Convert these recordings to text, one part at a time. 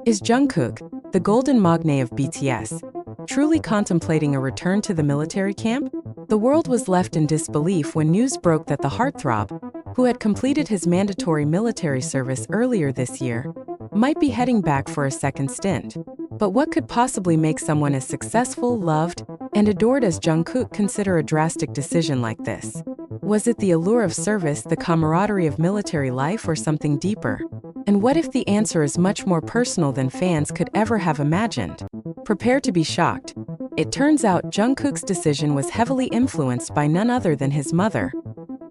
Is Jungkook, the golden magne of BTS, truly contemplating a return to the military camp? The world was left in disbelief when news broke that the heartthrob, who had completed his mandatory military service earlier this year, might be heading back for a second stint. But what could possibly make someone as successful, loved, and adored as Jungkook consider a drastic decision like this? Was it the allure of service, the camaraderie of military life, or something deeper? And what if the answer is much more personal than fans could ever have imagined? Prepare to be shocked. It turns out Jungkook's decision was heavily influenced by none other than his mother.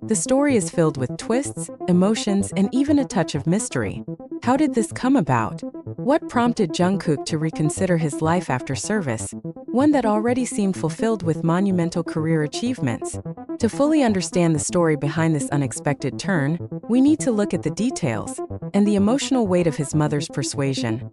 The story is filled with twists, emotions, and even a touch of mystery. How did this come about? What prompted Jungkook to reconsider his life after service, one that already seemed fulfilled with monumental career achievements? To fully understand the story behind this unexpected turn, we need to look at the details and the emotional weight of his mother's persuasion.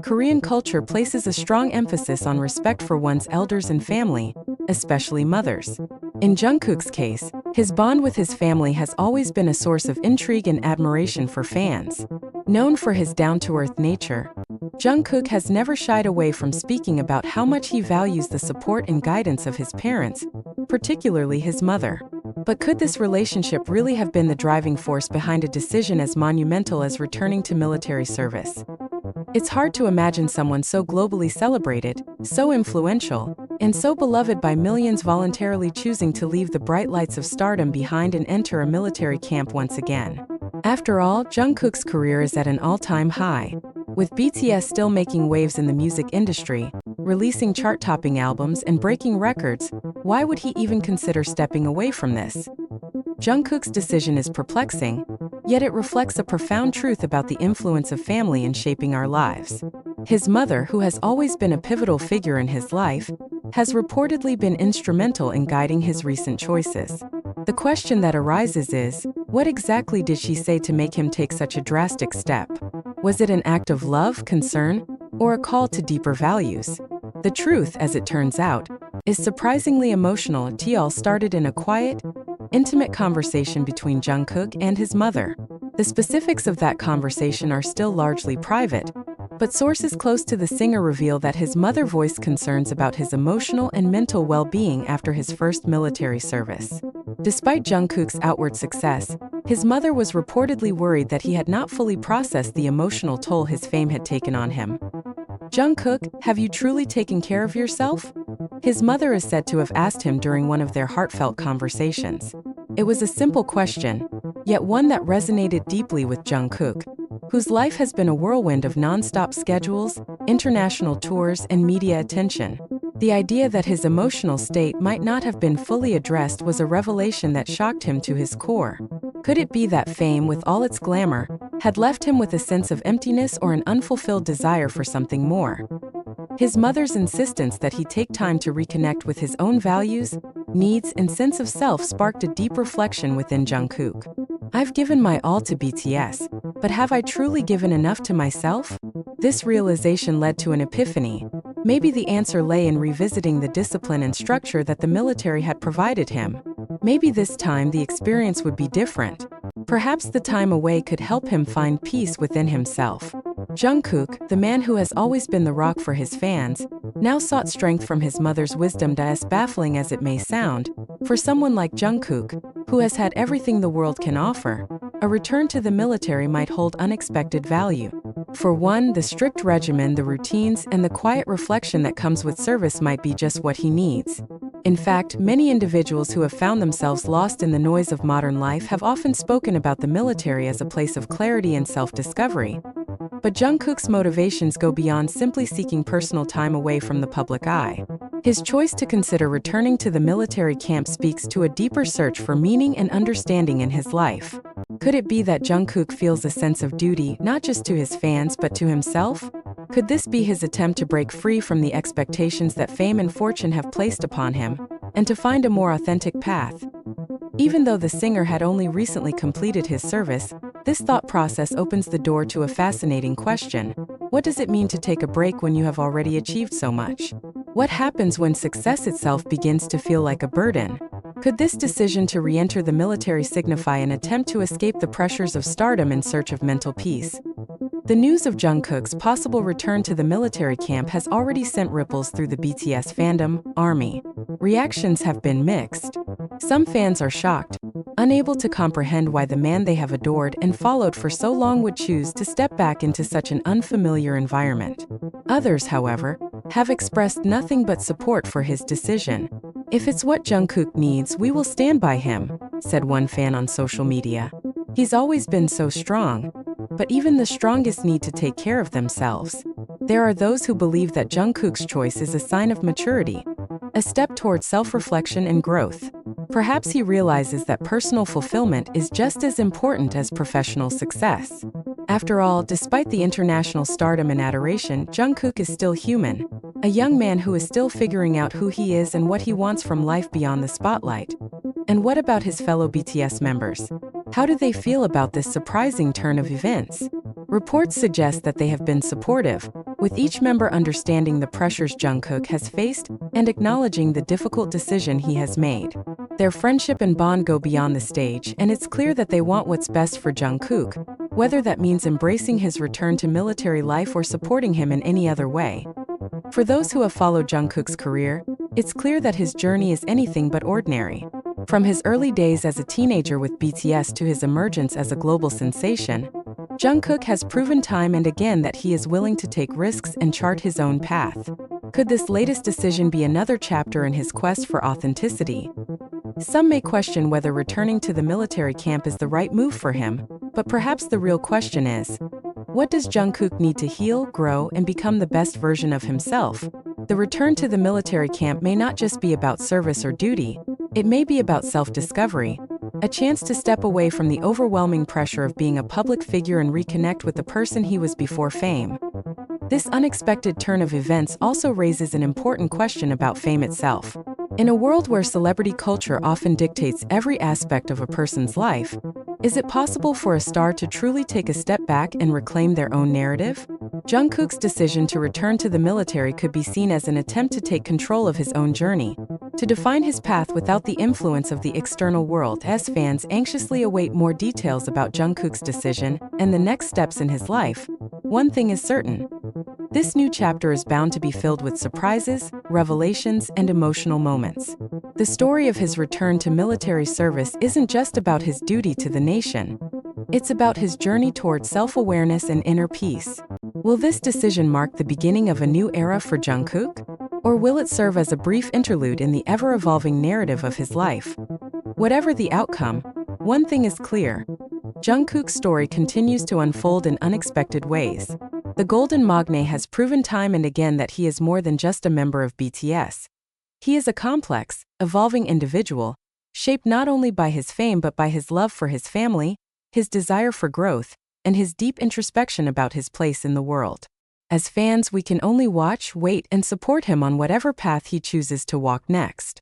Korean culture places a strong emphasis on respect for one's elders and family, especially mothers. In Jungkook's case, his bond with his family has always been a source of intrigue and admiration for fans. Known for his down-to-earth nature, Jungkook has never shied away from speaking about how much he values the support and guidance of his parents, particularly his mother. But could this relationship really have been the driving force behind a decision as monumental as returning to military service? It's hard to imagine someone so globally celebrated, so influential, and so beloved by millions voluntarily choosing to leave the bright lights of stardom behind and enter a military camp once again. After all, Jungkook's career is at an all-time high. With BTS still making waves in the music industry, releasing chart-topping albums and breaking records, why would he even consider stepping away from this? Jungkook's decision is perplexing, yet it reflects a profound truth about the influence of family in shaping our lives. His mother, who has always been a pivotal figure in his life, has reportedly been instrumental in guiding his recent choices. The question that arises is, what exactly did she say to make him take such a drastic step? Was it an act of love, concern, or a call to deeper values? The truth, as it turns out, is surprisingly emotional. It all started in a quiet, intimate conversation between Jungkook and his mother. The specifics of that conversation are still largely private, but sources close to the singer reveal that his mother voiced concerns about his emotional and mental well-being after his first military service. Despite Jungkook's outward success, his mother was reportedly worried that he had not fully processed the emotional toll his fame had taken on him. "Jungkook, have you truly taken care of yourself?" His mother is said to have asked him during one of their heartfelt conversations. It was a simple question, yet one that resonated deeply with Jungkook, whose life has been a whirlwind of non-stop schedules, international tours, and media attention. The idea that his emotional state might not have been fully addressed was a revelation that shocked him to his core. Could it be that fame, with all its glamour, had left him with a sense of emptiness or an unfulfilled desire for something more? His mother's insistence that he take time to reconnect with his own values, needs, and sense of self sparked a deep reflection within Jungkook. "I've given my all to BTS, but have I truly given enough to myself?" This realization led to an epiphany. Maybe the answer lay in revisiting the discipline and structure that the military had provided him. Maybe this time the experience would be different. Perhaps the time away could help him find peace within himself. Jungkook, the man who has always been the rock for his fans, now sought strength from his mother's wisdom. As baffling as it may sound, for someone like Jungkook, who has had everything the world can offer, a return to the military might hold unexpected value. For one, the strict regimen, the routines, and the quiet reflection that comes with service might be just what he needs. In fact, many individuals who have found themselves lost in the noise of modern life have often spoken about the military as a place of clarity and self-discovery. But Jungkook's motivations go beyond simply seeking personal time away from the public eye. His choice to consider returning to the military camp speaks to a deeper search for meaning and understanding in his life. Could it be that Jungkook feels a sense of duty, not just to his fans but to himself? Could this be his attempt to break free from the expectations that fame and fortune have placed upon him, and to find a more authentic path? Even though the singer had only recently completed his service, this thought process opens the door to a fascinating question. What does it mean to take a break when you have already achieved so much? What happens when success itself begins to feel like a burden? Could this decision to re-enter the military signify an attempt to escape the pressures of stardom in search of mental peace? The news of Jungkook's possible return to the military camp has already sent ripples through the BTS fandom, ARMY. Reactions have been mixed. Some fans are shocked, unable to comprehend why the man they have adored and followed for so long would choose to step back into such an unfamiliar environment. Others, however, have expressed nothing but support for his decision. "If it's what Jungkook needs, we will stand by him," said one fan on social media. "He's always been so strong. But even the strongest need to take care of themselves." There are those who believe that Jungkook's choice is a sign of maturity, a step toward self-reflection and growth. Perhaps he realizes that personal fulfillment is just as important as professional success. After all, despite the international stardom and adoration, Jungkook is still human, a young man who is still figuring out who he is and what he wants from life beyond the spotlight. And what about his fellow BTS members? How do they feel about this surprising turn of events? Reports suggest that they have been supportive, with each member understanding the pressures Jungkook has faced and acknowledging the difficult decision he has made. Their friendship and bond go beyond the stage, and it's clear that they want what's best for Jungkook, whether that means embracing his return to military life or supporting him in any other way. For those who have followed Jungkook's career, it's clear that his journey is anything but ordinary. From his early days as a teenager with BTS to his emergence as a global sensation, Jungkook has proven time and again that he is willing to take risks and chart his own path. Could this latest decision be another chapter in his quest for authenticity? Some may question whether returning to the military camp is the right move for him, but perhaps the real question is, what does Jungkook need to heal, grow, and become the best version of himself? The return to the military camp may not just be about service or duty. It may be about self-discovery, a chance to step away from the overwhelming pressure of being a public figure and reconnect with the person he was before fame. This unexpected turn of events also raises an important question about fame itself. In a world where celebrity culture often dictates every aspect of a person's life, is it possible for a star to truly take a step back and reclaim their own narrative? Jungkook's decision to return to the military could be seen as an attempt to take control of his own journey, to define his path without the influence of the external world. As fans anxiously await more details about Jungkook's decision and the next steps in his life, one thing is certain. This new chapter is bound to be filled with surprises, revelations, and emotional moments. The story of his return to military service isn't just about his duty to the nation. It's about his journey toward self-awareness and inner peace. Will this decision mark the beginning of a new era for Jungkook? Or will it serve as a brief interlude in the ever-evolving narrative of his life? Whatever the outcome, one thing is clear. Jungkook's story continues to unfold in unexpected ways. The Golden Magne has proven time and again that he is more than just a member of BTS. He is a complex, evolving individual, shaped not only by his fame but by his love for his family, his desire for growth, and his deep introspection about his place in the world. As fans, we can only watch, wait, and support him on whatever path he chooses to walk next.